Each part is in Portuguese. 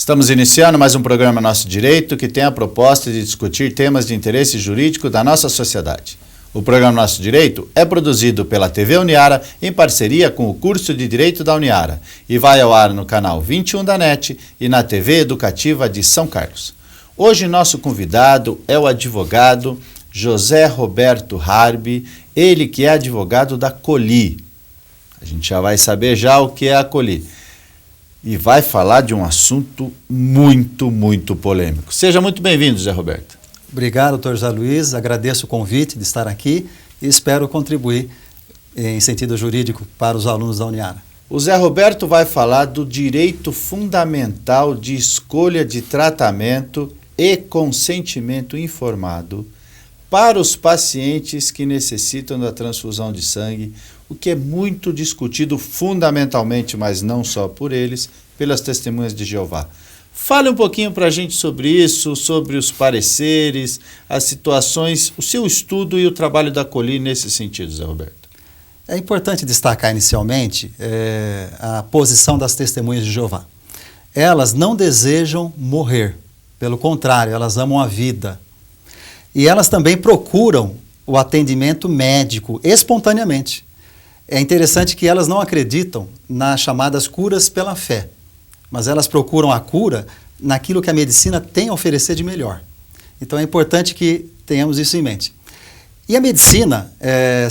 Estamos iniciando mais um programa Nosso Direito, que tem a proposta de discutir temas de interesse jurídico da nossa sociedade. O programa Nosso Direito é produzido pela TV Uniara em parceria com o curso de Direito da Uniara e vai ao ar no canal 21 da NET e na TV Educativa de São Carlos. Hoje nosso convidado é o advogado José Roberto Harbi, ele que é advogado da Coli. A gente já vai saber já o que é a Coli. E vai falar de um assunto muito polêmico. Seja muito bem-vindo, José Roberto. Obrigado, doutor José Luiz. Agradeço o convite de estar aqui e espero contribuir em sentido jurídico para os alunos da Uniara. O Zé Roberto vai falar do direito fundamental de escolha de tratamento e consentimento informado para os pacientes que necessitam da transfusão de sangue, o que é muito discutido fundamentalmente, mas não só por eles, pelas testemunhas de Jeová. Fale um pouquinho para a gente sobre isso, sobre os pareceres, as situações, o seu estudo e o trabalho da Coli nesse sentido, Zé Roberto. É importante destacar inicialmente a posição das testemunhas de Jeová. Elas não desejam morrer, pelo contrário, elas amam a vida. E elas também procuram o atendimento médico espontaneamente. É interessante que elas não acreditam nas chamadas curas pela fé, mas elas procuram a cura naquilo que a medicina tem a oferecer de melhor. Então é importante que tenhamos isso em mente. E a medicina,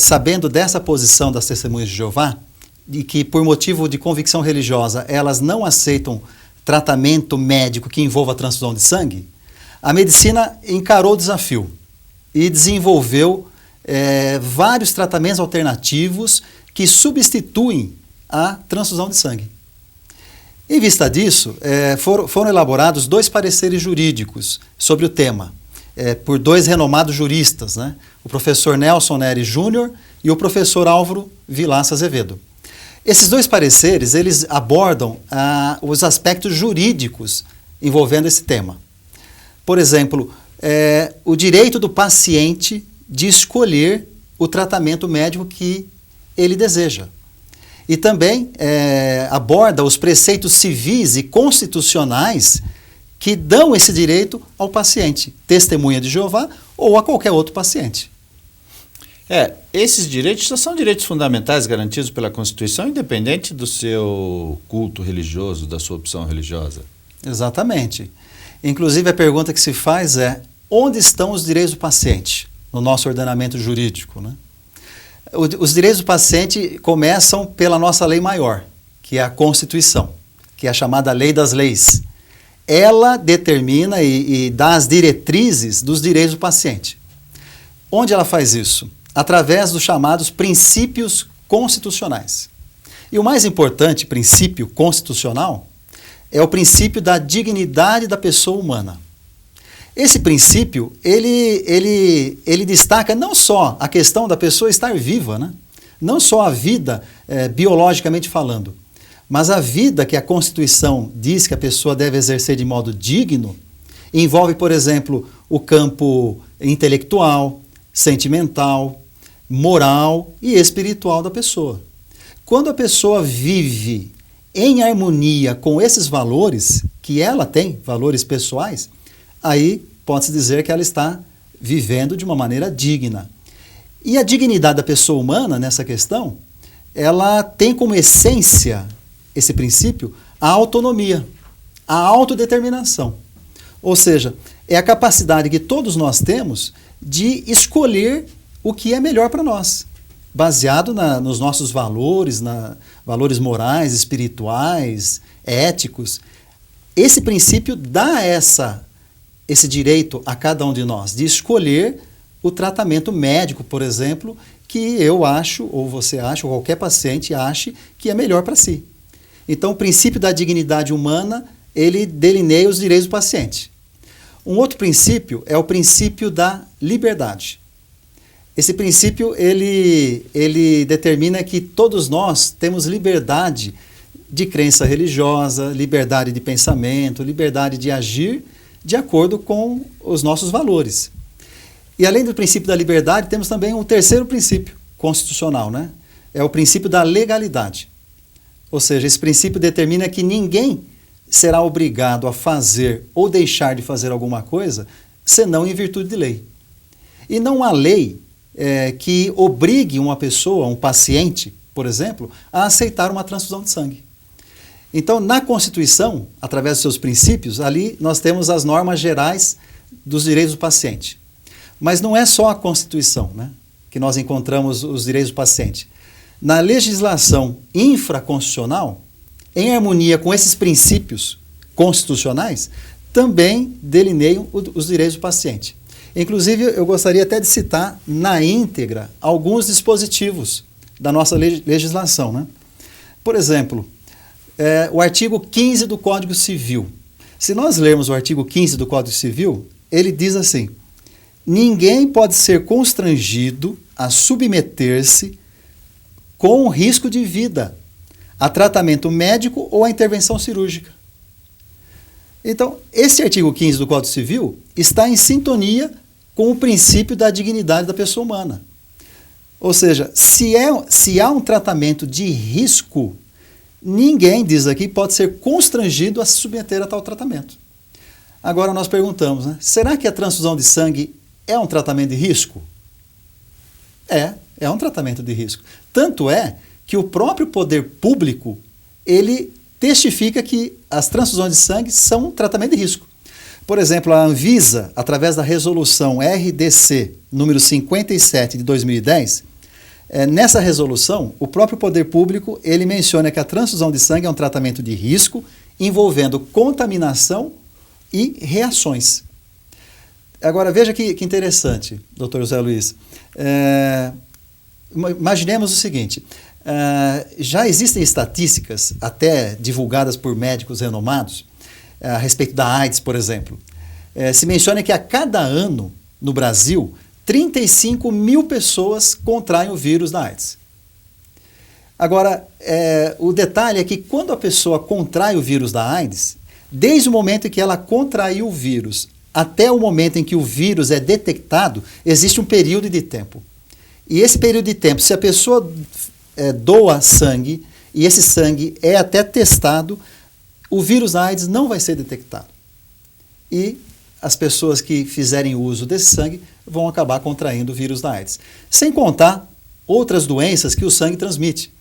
sabendo dessa posição das testemunhas de Jeová, e que por motivo de convicção religiosa elas não aceitam tratamento médico que envolva a transfusão de sangue, a medicina encarou o desafio e desenvolveu vários tratamentos alternativos que substituem a transfusão de sangue. Em vista disso, foram elaborados 2 pareceres jurídicos sobre o tema, por 2 renomados juristas, né? O professor Nelson Neri Júnior e o professor Álvaro Vilaça Azevedo. Esses 2 pareceres, eles abordam os aspectos jurídicos envolvendo esse tema. Por exemplo, o direito do paciente de escolher o tratamento médico que ele deseja. E também aborda os preceitos civis e constitucionais que dão esse direito ao paciente, testemunha de Jeová ou a qualquer outro paciente. Esses direitos são direitos fundamentais garantidos pela Constituição, independente do seu culto religioso, da sua opção religiosa. Exatamente. Inclusive, a pergunta que se faz é: onde estão os direitos do paciente no nosso ordenamento jurídico, né? Os direitos do paciente começam pela nossa lei maior, que é a Constituição, que é a chamada Lei das Leis. Ela determina e dá as diretrizes dos direitos do paciente. Onde ela faz isso? Através dos chamados princípios constitucionais. E o mais importante princípio constitucional é o princípio da dignidade da pessoa humana. Esse princípio, ele destaca não só a questão da pessoa estar viva, né? Não só a vida biologicamente falando, mas a vida que a Constituição diz que a pessoa deve exercer de modo digno, envolve, por exemplo, o campo intelectual, sentimental, moral e espiritual da pessoa. Quando a pessoa vive em harmonia com esses valores que ela tem, valores pessoais, aí pode-se dizer que ela está vivendo de uma maneira digna. E a dignidade da pessoa humana, nessa questão, ela tem como essência, esse princípio, a autonomia, a autodeterminação. Ou seja, é a capacidade que todos nós temos de escolher o que é melhor para nós, baseado nos nossos valores, valores morais, espirituais, éticos. Esse princípio dá esse direito a cada um de nós de escolher o tratamento médico, por exemplo, que eu acho, ou você acha, ou qualquer paciente ache que é melhor para si. Então, o princípio da dignidade humana, ele delineia os direitos do paciente. Um outro princípio é o princípio da liberdade. Esse princípio, ele determina que todos nós temos liberdade de crença religiosa, liberdade de pensamento, liberdade de agir de acordo com os nossos valores. E além do princípio da liberdade, temos também um terceiro princípio constitucional, né? É o princípio da legalidade. Ou seja, esse princípio determina que ninguém será obrigado a fazer ou deixar de fazer alguma coisa, senão em virtude de lei. E não há lei que obrigue uma pessoa, um paciente, por exemplo, a aceitar uma transfusão de sangue. Então, na Constituição, através dos seus princípios, ali nós temos as normas gerais dos direitos do paciente. Mas não é só a Constituição, né, que nós encontramos os direitos do paciente. Na legislação infraconstitucional, em harmonia com esses princípios constitucionais, também delineiam os direitos do paciente. Inclusive, eu gostaria até de citar na íntegra alguns dispositivos da nossa legislação, né? Por exemplo, o artigo 15 do Código Civil. Se nós lermos o artigo 15 do Código Civil, ele diz assim: ninguém pode ser constrangido a submeter-se com risco de vida a tratamento médico ou a intervenção cirúrgica. Então, esse artigo 15 do Código Civil está em sintonia com o princípio da dignidade da pessoa humana. Ou seja, se há um tratamento de risco, ninguém, diz aqui, pode ser constrangido a se submeter a tal tratamento. Agora nós perguntamos, né, será que a transfusão de sangue é um tratamento de risco? É um tratamento de risco. Tanto é que o próprio poder público, ele testifica que as transfusões de sangue são um tratamento de risco. Por exemplo, a Anvisa, através da resolução RDC número 57 de 2010, nessa resolução, o próprio poder público, ele menciona que a transfusão de sangue é um tratamento de risco envolvendo contaminação e reações. Agora, veja que interessante, doutor José Luiz. Imaginemos o seguinte, já existem estatísticas, até divulgadas por médicos renomados, a respeito da AIDS, por exemplo. Se menciona que a cada ano, no Brasil, 35 mil pessoas contraem o vírus da AIDS. Agora, o detalhe é que quando a pessoa contrai o vírus da AIDS, desde o momento em que ela contraiu o vírus até o momento em que o vírus é detectado, existe um período de tempo. E esse período de tempo, se a pessoa doa sangue e esse sangue é até testado, o vírus da AIDS não vai ser detectado. E as pessoas que fizerem uso desse sangue vão acabar contraindo o vírus da AIDS. Sem contar outras doenças que o sangue transmite.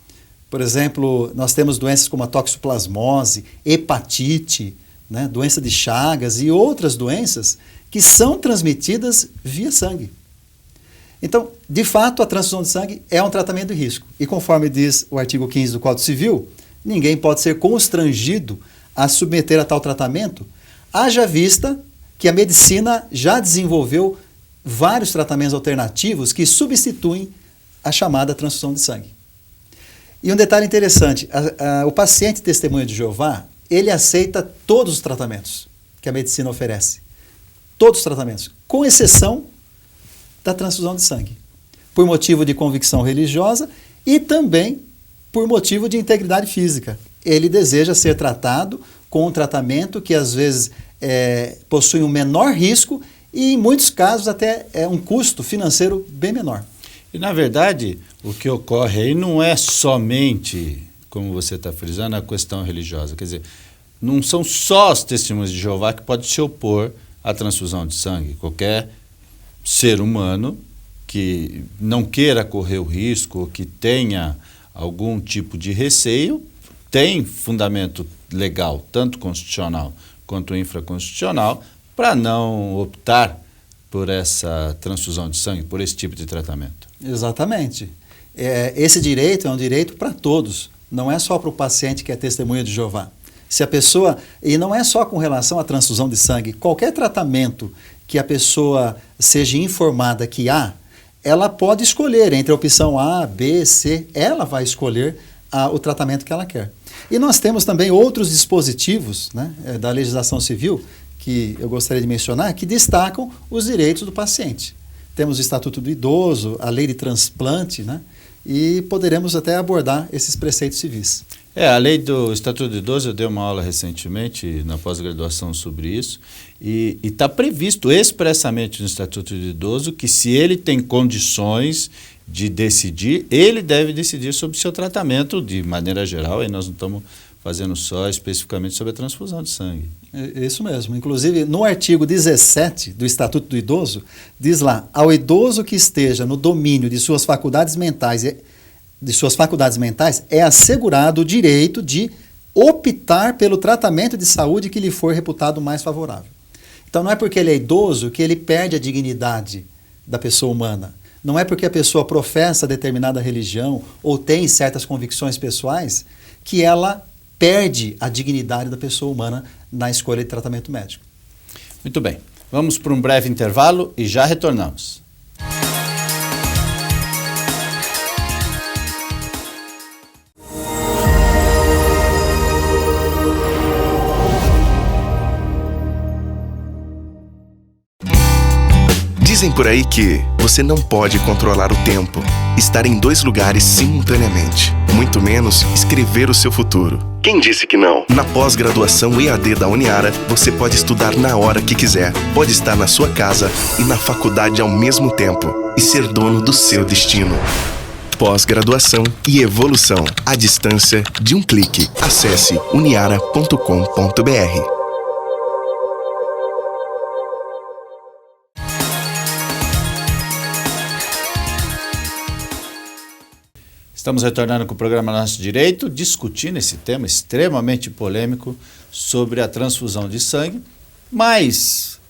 Por exemplo, nós temos doenças como a toxoplasmose, hepatite, né, doença de Chagas e outras doenças que são transmitidas via sangue. Então, de fato, a transfusão de sangue é um tratamento de risco. E conforme diz o artigo 15 do Código Civil, ninguém pode ser constrangido a submeter a tal tratamento, haja vista que a medicina já desenvolveu vários tratamentos alternativos que substituem a chamada transfusão de sangue. E um detalhe interessante, o paciente testemunha de Jeová, ele aceita todos os tratamentos que a medicina oferece. Todos os tratamentos, com exceção da transfusão de sangue. Por motivo de convicção religiosa e também por motivo de integridade física. Ele deseja ser tratado com um tratamento que às vezes possui um menor risco e em muitos casos até um custo financeiro bem menor. E na verdade, o que ocorre aí não é somente, como você está frisando, a questão religiosa. Quer dizer, não são só os testemunhos de Jeová que podem se opor à transfusão de sangue. Qualquer ser humano que não queira correr o risco ou que tenha algum tipo de receio, tem fundamento legal, tanto constitucional quanto infraconstitucional, para não optar por essa transfusão de sangue, por esse tipo de tratamento. Exatamente. Esse direito é um direito para todos, não é só para o paciente que é testemunha de Jeová. Se a pessoa, e não é só com relação à transfusão de sangue, qualquer tratamento que a pessoa seja informada que há, ela pode escolher entre a opção A, B, C, ela vai escolher o tratamento que ela quer. E nós temos também outros dispositivos, né, da legislação civil, que eu gostaria de mencionar, que destacam os direitos do paciente. Temos o Estatuto do Idoso, a Lei de Transplante, né, e poderemos até abordar esses preceitos civis. A lei do Estatuto do Idoso, eu dei uma aula recentemente na pós-graduação sobre isso, e está previsto expressamente no Estatuto do Idoso que se ele tem condições de decidir, ele deve decidir sobre o seu tratamento de maneira geral, aí nós não estamos fazendo só especificamente sobre a transfusão de sangue. Isso mesmo. Inclusive, no artigo 17 do Estatuto do Idoso, diz lá: ao idoso que esteja no domínio de suas faculdades mentais, é assegurado o direito de optar pelo tratamento de saúde que lhe for reputado mais favorável. Então, não é porque ele é idoso que ele perde a dignidade da pessoa humana. Não é porque a pessoa professa determinada religião ou tem certas convicções pessoais que ela perde a dignidade da pessoa humana na escolha de tratamento médico. Muito bem. Vamos para um breve intervalo e já retornamos. Dizem por aí que você não pode controlar o tempo, estar em 2 lugares simultaneamente, muito menos escrever o seu futuro. Quem disse que não? Na pós-graduação EAD da Uniara, você pode estudar na hora que quiser, pode estar na sua casa e na faculdade ao mesmo tempo e ser dono do seu destino. Pós-graduação e evolução, à distância de um clique. Acesse uniara.com.br. Estamos retornando com o programa Nosso Direito, discutindo esse tema extremamente polêmico sobre a transfusão de sangue, mas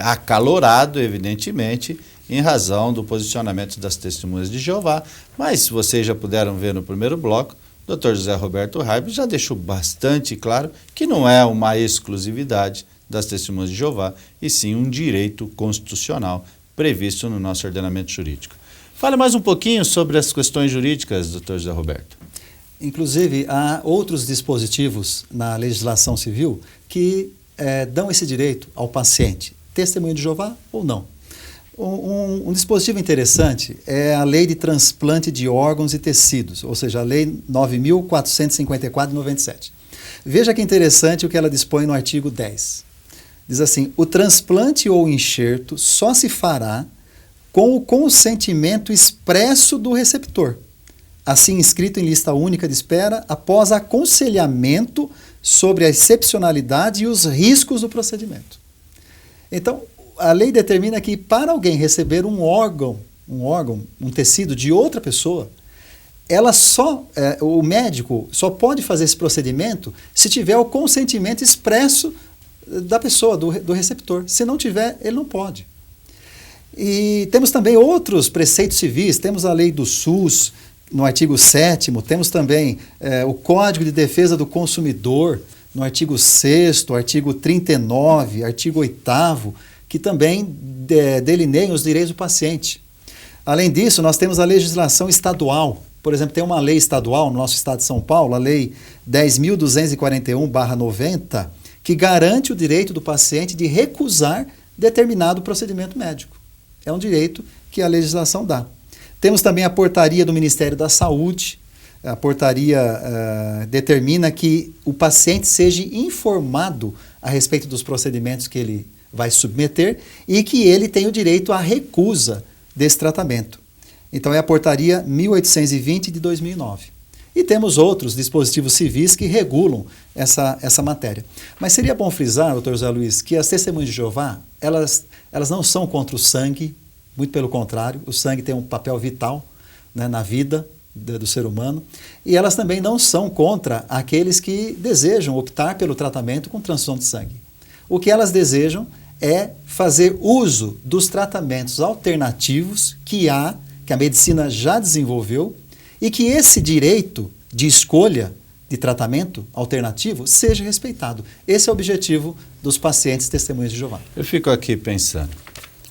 acalorado, evidentemente, em razão do posicionamento das testemunhas de Jeová. Mas vocês já puderam ver no primeiro bloco, o Dr. José Roberto Raibo já deixou bastante claro que não é uma exclusividade das testemunhas de Jeová, e sim um direito constitucional previsto no nosso ordenamento jurídico. Fale mais um pouquinho sobre as questões jurídicas, doutor José Roberto. Inclusive, há outros dispositivos na legislação civil que dão esse direito ao paciente, testemunha de Jeová ou não. Um dispositivo interessante é a Lei de Transplante de Órgãos e Tecidos, ou seja, a Lei 9.454 de 97. Veja que interessante o que ela dispõe no artigo 10. Diz assim: o transplante ou enxerto só se fará com o consentimento expresso do receptor, assim inscrito em lista única de espera, após aconselhamento sobre a excepcionalidade e os riscos do procedimento. Então, a lei determina que para alguém receber um tecido de outra pessoa, o médico só pode fazer esse procedimento se tiver o consentimento expresso da pessoa, do receptor. Se não tiver, ele não pode. E temos também outros preceitos civis, temos a lei do SUS, no artigo 7º, temos também o Código de Defesa do Consumidor, no artigo 6º, artigo 39, artigo 8º, que também delineiam os direitos do paciente. Além disso, nós temos a legislação estadual. Por exemplo, tem uma lei estadual no nosso estado de São Paulo, a Lei 10.241/90, que garante o direito do paciente de recusar determinado procedimento médico. É um direito que a legislação dá. Temos também a portaria do Ministério da Saúde. A portaria determina que o paciente seja informado a respeito dos procedimentos que ele vai submeter e que ele tem o direito à recusa desse tratamento. Então, é a portaria 1820 de 2009. E temos outros dispositivos civis que regulam essa matéria. Mas seria bom frisar, doutor José Luiz, que as testemunhas de Jeová, elas não são contra o sangue, muito pelo contrário, o sangue tem um papel vital, né, na vida do ser humano, e elas também não são contra aqueles que desejam optar pelo tratamento com transfusão de sangue. O que elas desejam é fazer uso dos tratamentos alternativos que a medicina já desenvolveu e que esse direito de escolha de tratamento alternativo seja respeitado. Esse é o objetivo dos pacientes testemunhas de Jeová. Eu fico aqui pensando,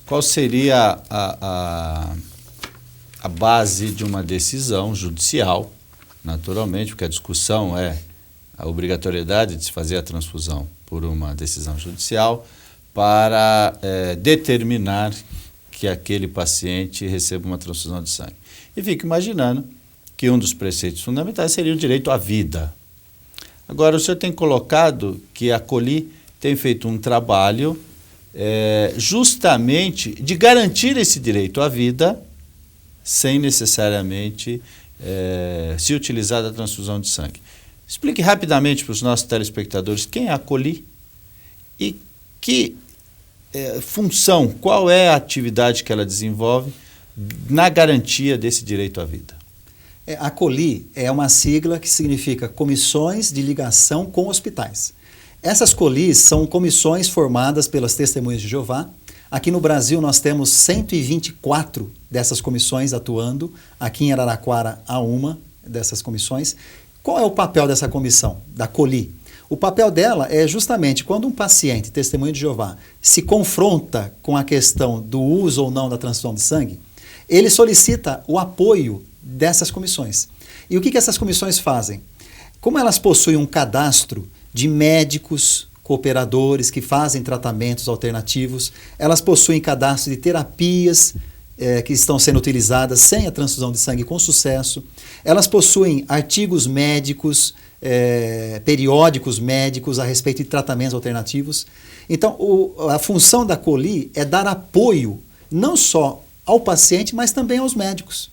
qual seria a base de uma decisão judicial, naturalmente, porque a discussão é a obrigatoriedade de se fazer a transfusão por uma decisão judicial para determinar que aquele paciente receba uma transfusão de sangue. E fico imaginando que um dos preceitos fundamentais seria o direito à vida. Agora, o senhor tem colocado que a COLI tem feito um trabalho justamente de garantir esse direito à vida sem necessariamente se utilizar da transfusão de sangue. Explique rapidamente para os nossos telespectadores quem é a COLI e que função, qual é a atividade que ela desenvolve na garantia desse direito à vida. A COLI é uma sigla que significa Comissões de Ligação com Hospitais. Essas COLIs são comissões formadas pelas Testemunhas de Jeová. Aqui no Brasil nós temos 124 dessas comissões atuando. Aqui em Araraquara há uma dessas comissões. Qual é o papel dessa comissão, da COLI? O papel dela é justamente quando um paciente, testemunho de Jeová, se confronta com a questão do uso ou não da transfusão de sangue, ele solicita o apoio dessas comissões. E o que essas comissões fazem? Como elas possuem um cadastro de médicos, cooperadores que fazem tratamentos alternativos, elas possuem cadastro de terapias que estão sendo utilizadas sem a transfusão de sangue com sucesso, elas possuem artigos médicos, periódicos médicos a respeito de tratamentos alternativos. Então, a função da COLI é dar apoio não só ao paciente, mas também aos médicos,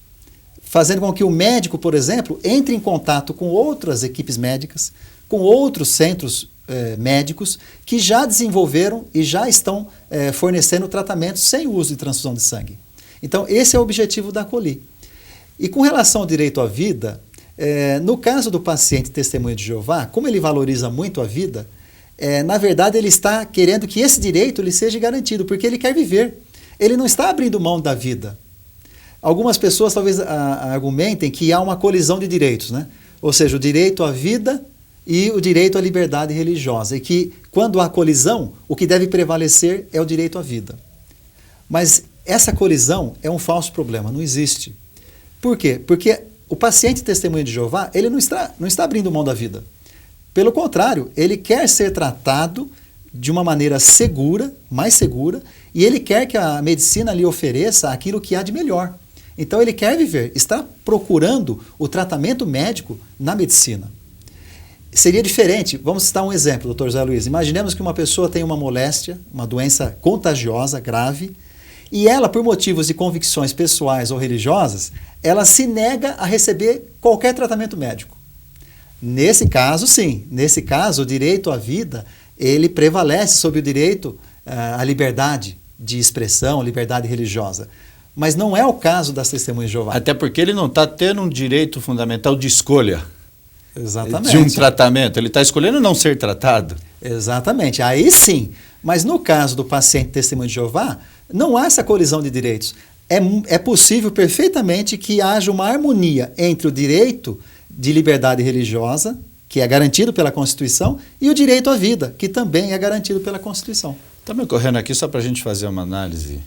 fazendo com que o médico, por exemplo, entre em contato com outras equipes médicas, com outros centros médicos que já desenvolveram e já estão fornecendo tratamentos sem o uso de transfusão de sangue. Então, esse é o objetivo da COLI. E com relação ao direito à vida, no caso do paciente testemunha de Jeová, como ele valoriza muito a vida, na verdade ele está querendo que esse direito lhe seja garantido, porque ele quer viver. Ele não está abrindo mão da vida. Algumas pessoas talvez argumentem que há uma colisão de direitos, né? Ou seja, o direito à vida e o direito à liberdade religiosa. E que quando há colisão, o que deve prevalecer é o direito à vida. Mas essa colisão é um falso problema, não existe. Por quê? Porque o paciente testemunha de Jeová, ele não está abrindo mão da vida. Pelo contrário, ele quer ser tratado de uma maneira segura, mais segura, e ele quer que a medicina lhe ofereça aquilo que há de melhor. Então ele quer viver, está procurando o tratamento médico na medicina. Seria diferente, vamos citar um exemplo, Dr. Zé Luiz. Imaginemos que uma pessoa tem uma moléstia, uma doença contagiosa, grave, e ela, por motivos de convicções pessoais ou religiosas, ela se nega a receber qualquer tratamento médico. Nesse caso, sim. Nesse caso, o direito à vida, ele prevalece sobre o direito à liberdade de expressão, liberdade religiosa. Mas não é o caso das Testemunhas de Jeová. Até porque ele não está tendo um direito fundamental de escolha. Exatamente. De um tratamento. Ele está escolhendo não ser tratado. Exatamente. Aí sim. Mas no caso do paciente testemunho de Jeová, não há essa colisão de direitos. É possível perfeitamente que haja uma harmonia entre o direito de liberdade religiosa, que é garantido pela Constituição, e o direito à vida, que também é garantido pela Constituição. Está me ocorrendo aqui, só para a gente fazer uma análise,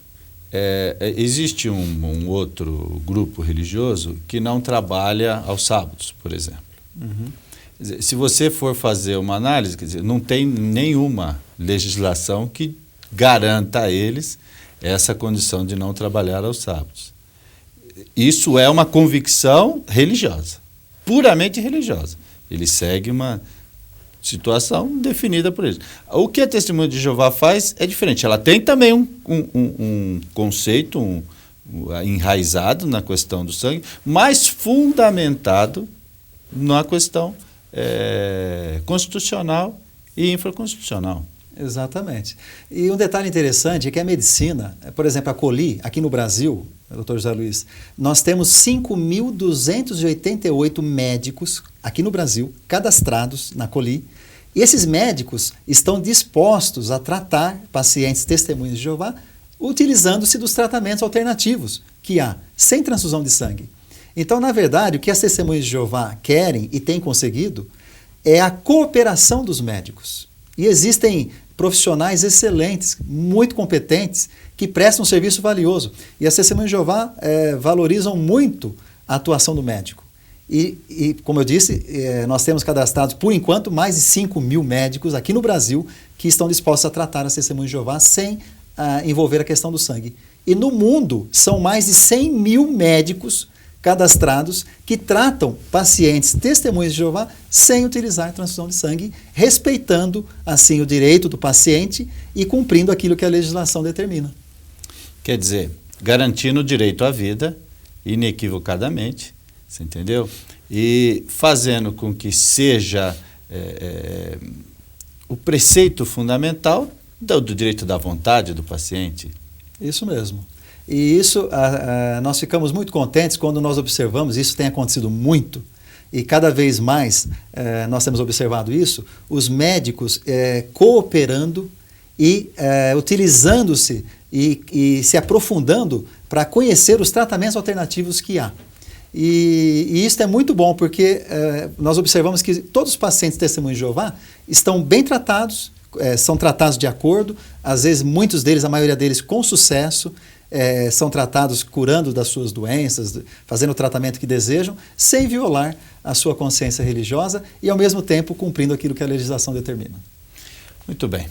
existe um outro grupo religioso que não trabalha aos sábados, por exemplo. Uhum. Quer dizer, se você for fazer uma análise, quer dizer, não tem nenhuma legislação que garanta a eles essa condição de não trabalhar aos sábados. Isso é uma convicção religiosa, puramente religiosa. Ele segue uma situação definida por eles. O que a Testemunha de Jeová faz é diferente. Ela tem também um conceito enraizado na questão do sangue, mas fundamentado na questão constitucional e infraconstitucional. Exatamente. E um detalhe interessante é que a medicina, por exemplo, a COLI, aqui no Brasil, Dr. José Luiz, nós temos 5.288 médicos aqui no Brasil, cadastrados na COLI, e esses médicos estão dispostos a tratar pacientes testemunhas de Jeová utilizando-se dos tratamentos alternativos que há, sem transfusão de sangue. Então, na verdade, o que as testemunhas de Jeová querem e têm conseguido é a cooperação dos médicos. E existem profissionais excelentes, muito competentes, que prestam um serviço valioso. E as Testemunhas de Jeová valorizam muito a atuação do médico. E como eu disse, nós temos cadastrados, por enquanto, mais de 5.000 médicos aqui no Brasil que estão dispostos a tratar as Testemunhas de Jeová sem envolver a questão do sangue. E no mundo, são mais de 100.000 médicos cadastrados que tratam pacientes testemunhas de Jeová sem utilizar transfusão de sangue, respeitando, assim, o direito do paciente e cumprindo aquilo que a legislação determina. Quer dizer, garantindo o direito à vida, inequivocadamente, você entendeu? e fazendo com que seja o preceito fundamental do direito da vontade do paciente. Isso mesmo. E isso, nós ficamos muito contentes quando nós observamos, isso tem acontecido muito, e cada vez mais nós temos observado isso, os médicos cooperando e utilizando-se e se aprofundando para conhecer os tratamentos alternativos que há. E isso é muito bom, porque nós observamos que todos os pacientes testemunhos de Jeová estão bem tratados, são tratados de acordo, às vezes muitos deles, a maioria deles com sucesso, são tratados curando das suas doenças, fazendo o tratamento que desejam, sem violar a sua consciência religiosa e, ao mesmo tempo, cumprindo aquilo que a legislação determina. Muito bem.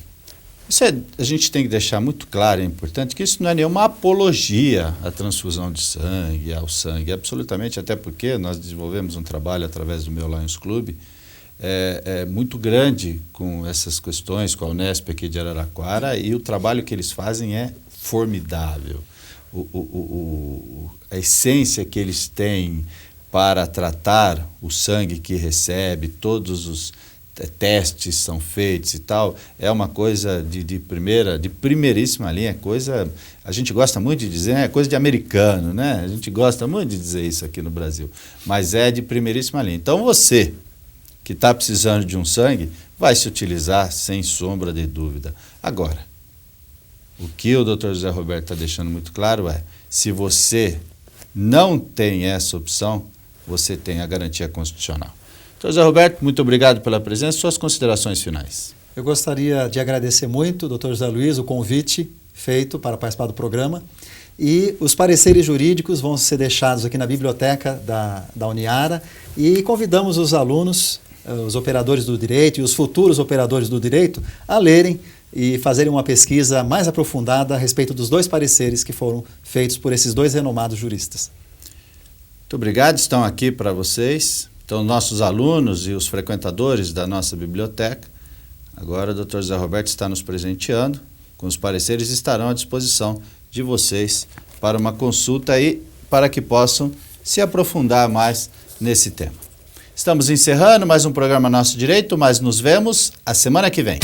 Isso a gente tem que deixar muito claro, é importante, que isso não é nenhuma apologia à transfusão de sangue, ao sangue, absolutamente, até porque nós desenvolvemos um trabalho através do meu Lions Club, muito grande com essas questões, com a Unesp aqui de Araraquara, e o trabalho que eles fazem é formidável. A essência que eles têm para tratar o sangue que recebe, todos os testes são feitos e tal, é uma coisa de primeiríssima linha, coisa, a gente gosta muito de dizer, é coisa de americano, né? A gente gosta muito de dizer isso aqui no Brasil, mas é de primeiríssima linha. Então você que está precisando de um sangue, vai se utilizar sem sombra de dúvida. Agora, o que o Dr. José Roberto está deixando muito claro se você não tem essa opção, você tem a garantia constitucional. Dr. José Roberto, muito obrigado pela presença. Suas considerações finais. Eu gostaria de agradecer muito, Dr. José Luiz, o convite feito para participar do programa. E os pareceres jurídicos vão ser deixados aqui na biblioteca da Uniara e convidamos os alunos, os operadores do direito e os futuros operadores do direito a lerem e fazerem uma pesquisa mais aprofundada a respeito dos dois pareceres que foram feitos por esses dois renomados juristas. Muito obrigado, estão aqui para vocês. Então, nossos alunos e os frequentadores da nossa biblioteca, agora o Dr. José Roberto está nos presenteando com os pareceres, estarão à disposição de vocês para uma consulta e para que possam se aprofundar mais nesse tema. Estamos encerrando mais um programa Nosso Direito, mas nos vemos a semana que vem.